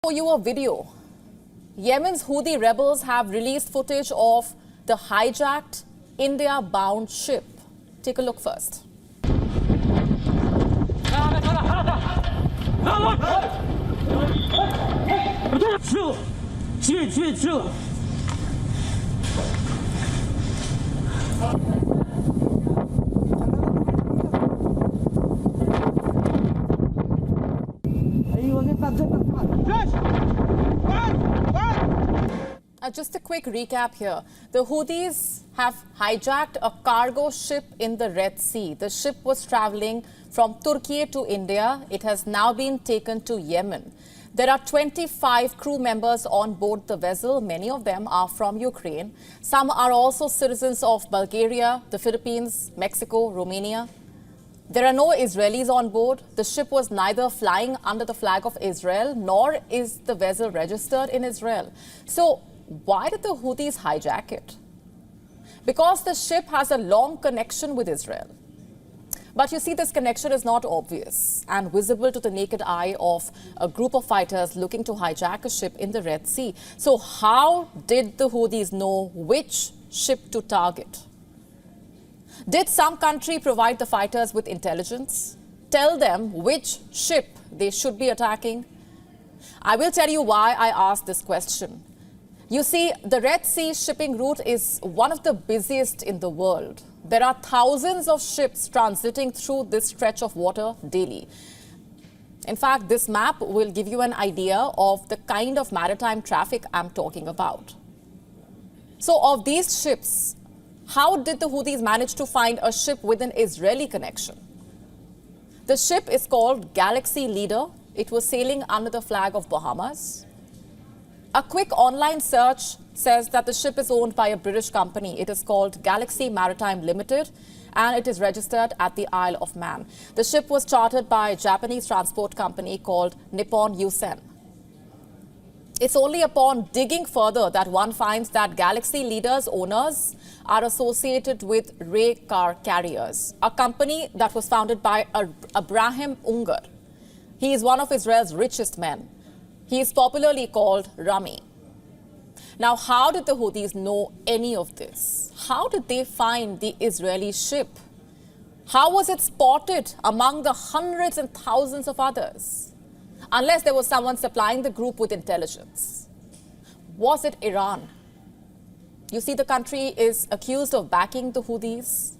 For you a video. Yemen's Houthi rebels have released footage of the hijacked India-bound ship. Take a look first. Just a quick recap here. The Houthis have hijacked a cargo ship in the Red Sea. The ship was traveling from Turkey to India. It has now been taken to Yemen. There are 25 crew members on board the vessel. Many of them are from Ukraine. Some are also citizens of Bulgaria, the Philippines, Mexico, Romania. There are no Israelis on board. The ship was neither flying under the flag of Israel, nor is the vessel registered in Israel. So, why did the Houthis hijack it? Because the ship has a long connection with Israel. But you see, this connection is not obvious and visible to the naked eye of a group of fighters looking to hijack a ship in the Red Sea. So how did the Houthis know which ship to target? Did some country provide the fighters with intelligence? Tell them which ship they should be attacking? I will tell you why I asked this question. You see, the Red Sea shipping route is one of the busiest in the world. There are thousands of ships transiting through this stretch of water daily. In fact, this map will give you an idea of the kind of maritime traffic I'm talking about. So, of these ships, how did the Houthis manage to find a ship with an Israeli connection? The ship is called Galaxy Leader. It was sailing under the flag of Bahamas. A quick online search says that the ship is owned by a British company. It is called Galaxy Maritime Limited, and it is registered at the Isle of Man. The ship was chartered by a Japanese transport company called Nippon Yusen. It's only upon digging further that one finds that Galaxy Leader's owners are associated with Ray Car Carriers, a company that was founded by Abraham Ungar. He is one of Israel's richest men. He is popularly called Rami. Now, how did the Houthis know any of this? How did they find the Israeli ship? How was it spotted among the hundreds and thousands of others? Unless there was someone supplying the group with intelligence. Was it Iran? You see, the country is accused of backing the Houthis.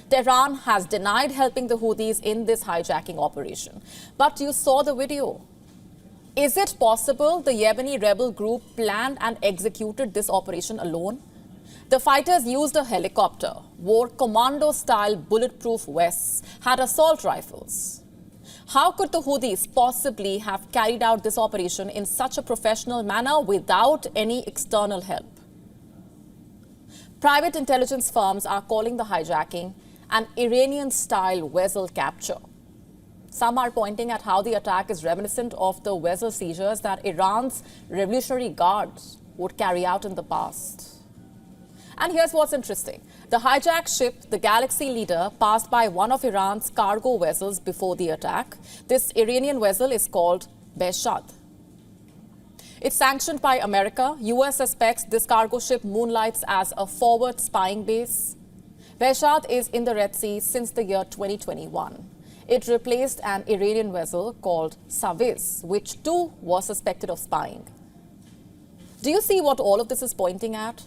Tehran has denied helping the Houthis in this hijacking operation. But you saw the video. Is it possible the Yemeni rebel group planned and executed this operation alone? The fighters used a helicopter, wore commando-style bulletproof vests, had assault rifles. How could the Houthis possibly have carried out this operation in such a professional manner without any external help? Private intelligence firms are calling the hijacking an Iranian-style vessel capture. Some are pointing at how the attack is reminiscent of the vessel seizures that Iran's Revolutionary Guards would carry out in the past. And here's what's interesting. The hijacked ship, the Galaxy Leader, passed by one of Iran's cargo vessels before the attack. This Iranian vessel is called Behzad. It's sanctioned by America. US suspects this cargo ship moonlights as a forward spying base. Behzad is in the Red Sea since the year 2021. It replaced an Iranian vessel called Saviz, which too was suspected of spying. Do you see what all of this is pointing at?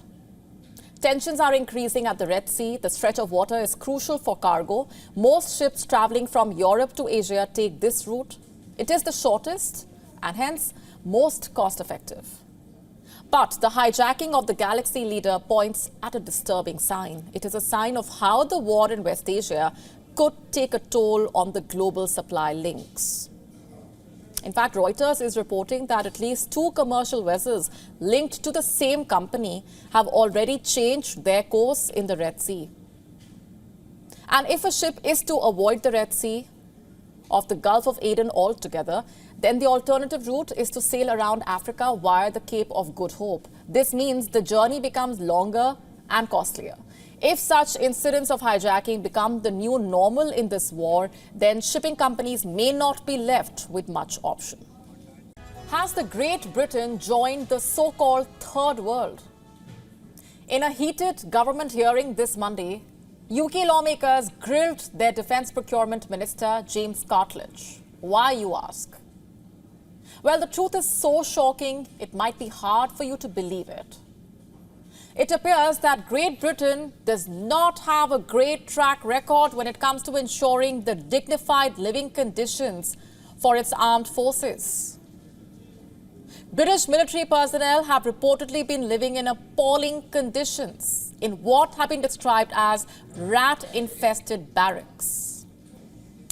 Tensions are increasing at the Red Sea. The stretch of water is crucial for cargo. Most ships traveling from Europe to Asia take this route. It is the shortest and hence most cost-effective. But the hijacking of the Galaxy Leader points at a disturbing sign. It is a sign of how the war in West Asia could take a toll on the global supply links. In fact, Reuters is reporting that at least 2 commercial vessels linked to the same company have already changed their course in the Red Sea. And if a ship is to avoid the Red Sea of the Gulf of Aden altogether, then the alternative route is to sail around Africa via the Cape of Good Hope. This means the journey becomes longer and costlier. If such incidents of hijacking become the new normal in this war, then shipping companies may not be left with much option. Has the Great Britain joined the so-called Third World? In a heated government hearing this Monday, UK lawmakers grilled their Defence Procurement Minister, James Cartledge. Why, you ask? Well, the truth is so shocking, it might be hard for you to believe it. It appears that Great Britain does not have a great track record when it comes to ensuring the dignified living conditions for its armed forces. British military personnel have reportedly been living in appalling conditions in what have been described as rat-infested barracks.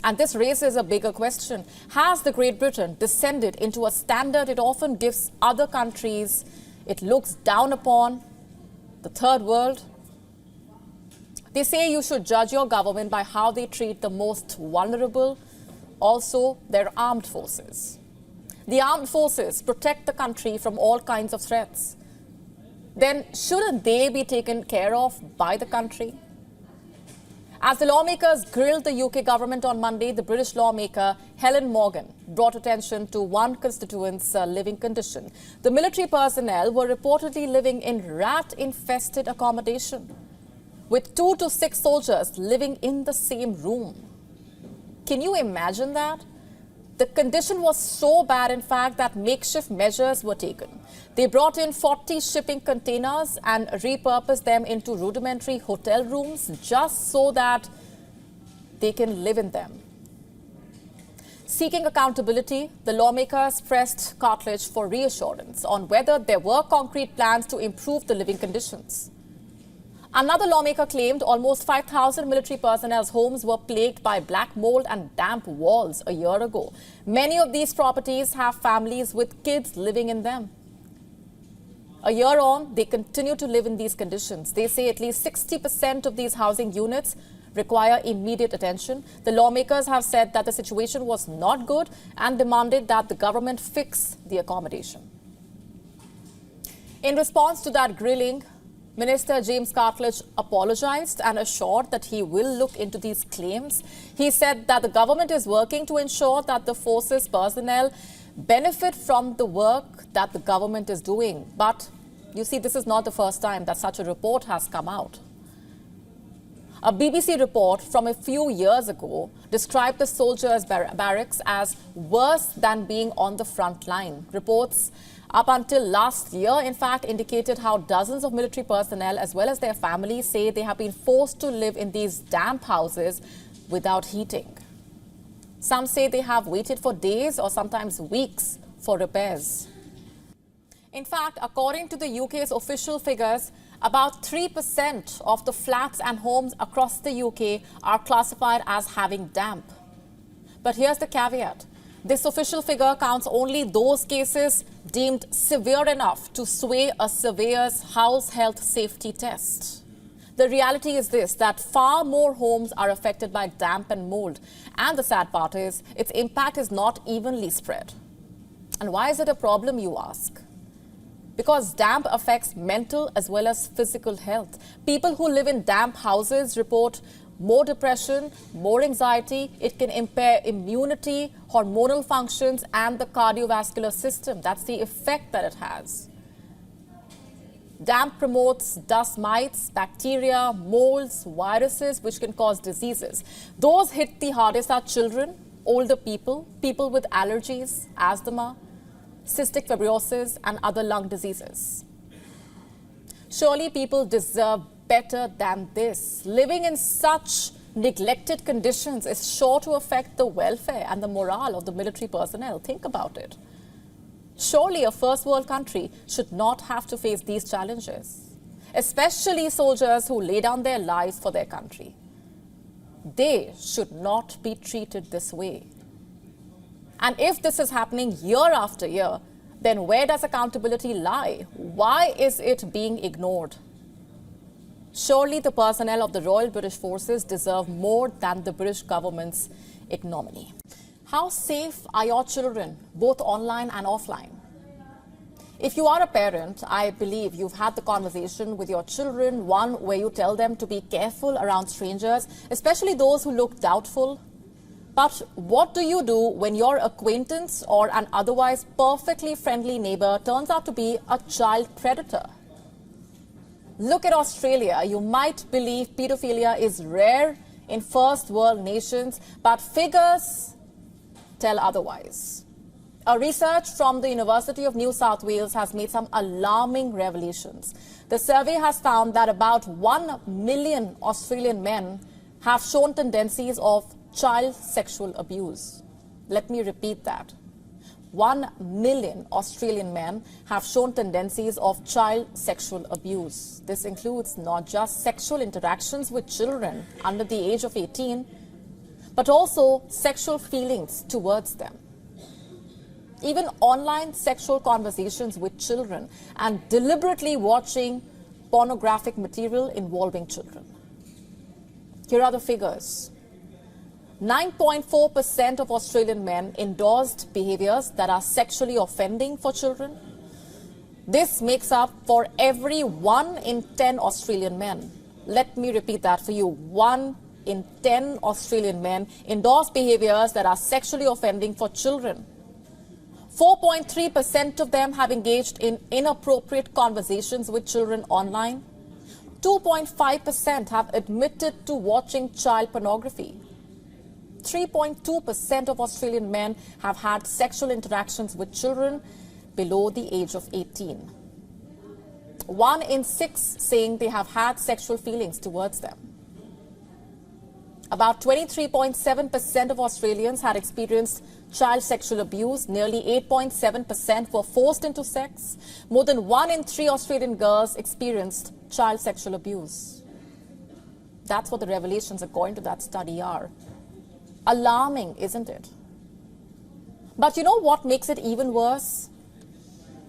And this raises a bigger question. Has the Great Britain descended into a standard it often gives other countries it looks down upon, the Third World? They say you should judge your government by how they treat the most vulnerable, also their armed forces. The armed forces protect the country from all kinds of threats. Then shouldn't they be taken care of by the country? As the lawmakers grilled the UK government on Monday, the British lawmaker Helen Morgan brought attention to one constituent's living condition. The military personnel were reportedly living in rat-infested accommodation, with 2 to 6 soldiers living in the same room. Can you imagine that? The condition was so bad, in fact, that makeshift measures were taken. They brought in 40 shipping containers and repurposed them into rudimentary hotel rooms just so that they can live in them. Seeking accountability, the lawmakers pressed Cartledge for reassurance on whether there were concrete plans to improve the living conditions. Another lawmaker claimed almost 5,000 military personnel's homes were plagued by black mold and damp walls a year ago. Many of these properties have families with kids living in them. A year on, they continue to live in these conditions. They say at least 60% of these housing units require immediate attention. The lawmakers have said that the situation was not good and demanded that the government fix the accommodation. In response to that grilling, Minister James Cartledge apologized and assured that he will look into these claims. He said that the government is working to ensure that the forces personnel benefit from the work that the government is doing. But you see, this is not the first time that such a report has come out. A BBC report from a few years ago described the soldiers' barracks as worse than being on the front line. Reports up until last year, in fact, indicated how dozens of military personnel, as well as their families, say they have been forced to live in these damp houses without heating. Some say they have waited for days or sometimes weeks for repairs. In fact, according to the UK's official figures, about 3% of the flats and homes across the UK are classified as having damp. But here's the caveat. This official figure counts only those cases deemed severe enough to sway a surveyor's house health safety test. The reality is this, that far more homes are affected by damp and mold. And the sad part is, its impact is not evenly spread. And why is it a problem, you ask? Because damp affects mental as well as physical health. People who live in damp houses report more depression, more anxiety. It can impair immunity, hormonal functions, and the cardiovascular system. That's the effect that it has. Damp promotes dust mites, bacteria, molds, viruses, which can cause diseases. Those hit the hardest are children, older people, people with allergies, asthma, cystic fibrosis, and other lung diseases. Surely people deserve better than this. Living in such neglected conditions is sure to affect the welfare and the morale of the military personnel. Think about it. Surely a first world country should not have to face these challenges, especially soldiers who lay down their lives for their country. They should not be treated this way. And if this is happening year after year, then where does accountability lie? Why is it being ignored? Surely the personnel of the Royal British Forces deserve more than the British government's ignominy. How safe are your children, both online and offline? If you are a parent, I believe you've had the conversation with your children, one where you tell them to be careful around strangers, especially those who look doubtful. But what do you do when your acquaintance or an otherwise perfectly friendly neighbor turns out to be a child predator? Look at Australia. You might believe pedophilia is rare in first world nations, but figures tell otherwise. A research from the University of New South Wales has made some alarming revelations. The survey has found that about 1 million Australian men have shown tendencies of child sexual abuse. Let me repeat that. 1 million Australian men have shown tendencies of child sexual abuse. This includes not just sexual interactions with children under the age of 18, but also sexual feelings towards them. Even online sexual conversations with children and deliberately watching pornographic material involving children. Here are the figures. 9.4% of Australian men endorsed behaviors that are sexually offending for children. This makes up for every 1 in 10 Australian men. Let me repeat that for you. 1 in 10 Australian men endorse behaviors that are sexually offending for children. 4.3% of them have engaged in inappropriate conversations with children online. 2.5% have admitted to watching child pornography. 3.2% of Australian men have had sexual interactions with children below the age of 18. 1 in 6 saying they have had sexual feelings towards them. About 23.7% of Australians had experienced child sexual abuse. Nearly 8.7% were forced into sex. More than 1 in 3 Australian girls experienced child sexual abuse. That's what the revelations according to that study are. Alarming, isn't it? But you know what makes it even worse?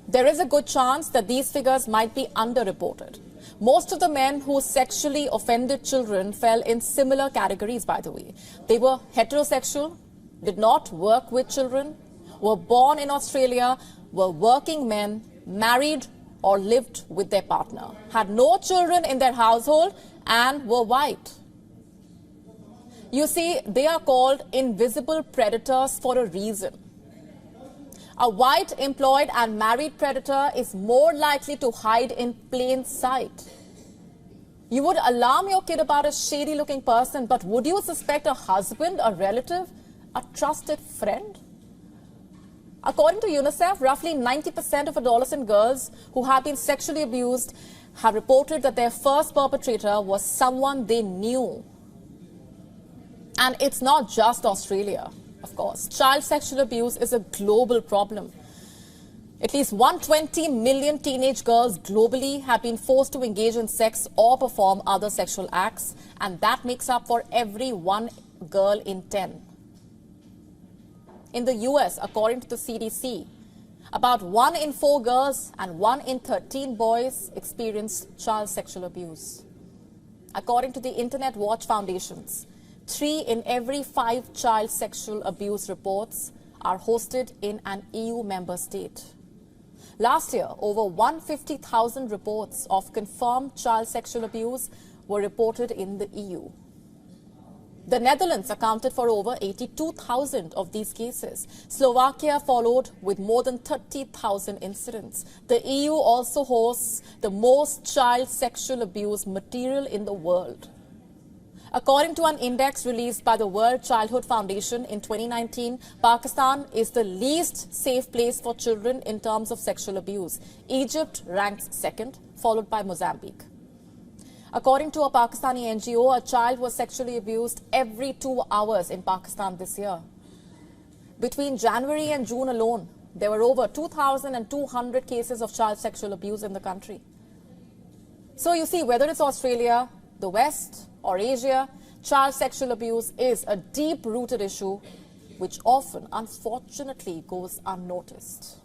There is a good chance that these figures might be underreported. Most of the men who sexually offended children fell in similar categories, by the way. They were heterosexual, did not work with children, were born in Australia, were working men, married or lived with their partner, had no children in their household and were white. You see, they are called invisible predators for a reason. A white employed and married predator is more likely to hide in plain sight. You would alarm your kid about a shady-looking person, but would you suspect a husband, a relative, a trusted friend? According to UNICEF, roughly 90% of adolescent girls who have been sexually abused have reported that their first perpetrator was someone they knew. And it's not just Australia, of course. Child sexual abuse is a global problem. At least 120 million teenage girls globally have been forced to engage in sex or perform other sexual acts, and that makes up for every 1 girl in 10. In the US, according to the CDC, about 1 in 4 girls and 1 in 13 boys experienced child sexual abuse. According to the Internet Watch Foundations, 3 in every 5 child sexual abuse reports are hosted in an EU member state. Last year, over 150,000 reports of confirmed child sexual abuse were reported in the EU. The Netherlands accounted for over 82,000 of these cases. Slovakia followed with more than 30,000 incidents. The EU also hosts the most child sexual abuse material in the world. According to an index released by the World Childhood Foundation in 2019, Pakistan is the least safe place for children in terms of sexual abuse. Egypt ranks second, followed by Mozambique. According to a Pakistani NGO, a child was sexually abused every 2 hours in Pakistan this year. Between January and June alone, there were over 2,200 cases of child sexual abuse in the country. So you see, whether it's Australia, the West, or Asia, child sexual abuse is a deep-rooted issue which often, unfortunately, goes unnoticed.